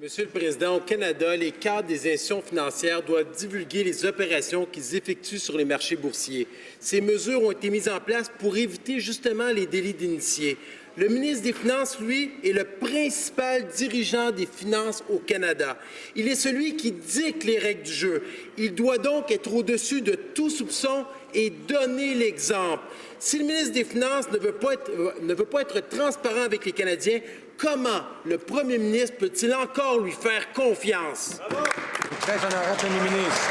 Monsieur le Président, au Canada, les cadres des institutions financières doivent divulguer les opérations qu'ils effectuent sur les marchés boursiers. Ces mesures ont été mises en place pour éviter justement les délits d'initiés. Le ministre des Finances, lui, est le principal dirigeant des finances au Canada. Il est celui qui dicte les règles du jeu. Il doit donc être au-dessus de tout soupçon et donner l'exemple. Si le ministre des Finances ne veut pas être transparent avec les Canadiens, comment le premier ministre peut-il encore lui faire confiance? Très honorable Premier ministre.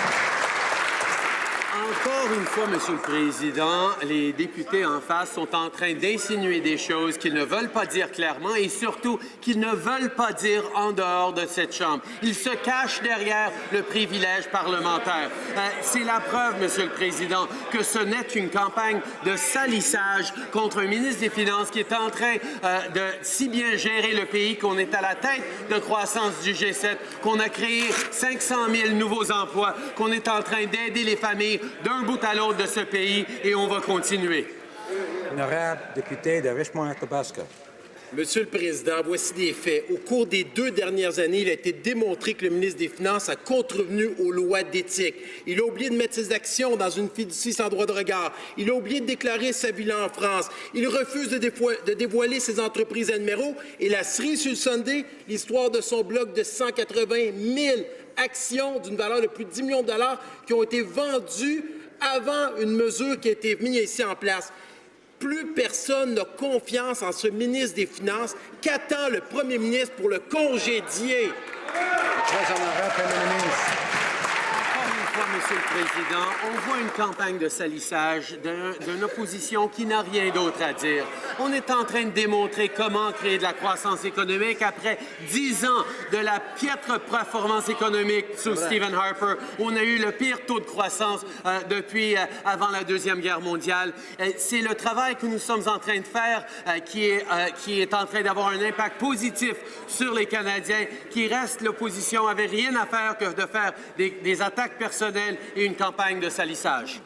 Encore une fois, Monsieur le Président, les députés en face sont en train d'insinuer des choses qu'ils ne veulent pas dire clairement et surtout qu'ils ne veulent pas dire en dehors de cette Chambre. Ils se cachent derrière le privilège parlementaire. C'est la preuve, Monsieur le Président, que ce n'est qu'une campagne de salissage contre un ministre des Finances qui est en train de si bien gérer le pays qu'on est à la tête de croissance du G7, qu'on a créé 500 000 nouveaux emplois, qu'on est en train d'aider les familles d'un bout à l'autre de ce pays et on va continuer. Honorable député de Richmond-Athabasca. Monsieur le Président, voici des faits. Au cours des 2 dernières années, il a été démontré que le ministre des Finances a contrevenu aux lois d'éthique. Il a oublié de mettre ses actions dans une fiducie sans droit de regard. Il a oublié de déclarer sa bilan en France. Il refuse de dévoiler ses entreprises à numéro. Et la cerise sur le sundae, l'histoire de son bloc de 180 000 actions d'une valeur de plus de 10 millions de dollars qui ont été vendues avant une mesure qui a été mise ici en place. Plus personne n'a confiance en ce ministre des Finances. Qu'attend le premier ministre pour le congédier? Très honorable Premier ministre. Encore une fois, Monsieur le Président, on voit une campagne de salissage d'une opposition qui n'a rien d'autre à dire. On est en train de démontrer comment créer de la croissance économique après 10 ans de la piètre performance économique sous Stephen Harper. On a eu le pire taux de croissance depuis avant la Deuxième Guerre mondiale. C'est le travail que nous sommes en train de faire qui est en train d'avoir un impact positif sur les Canadiens. Qui reste, l'opposition n'avait rien à faire que de faire des attaques personnelles et une campagne de salissage.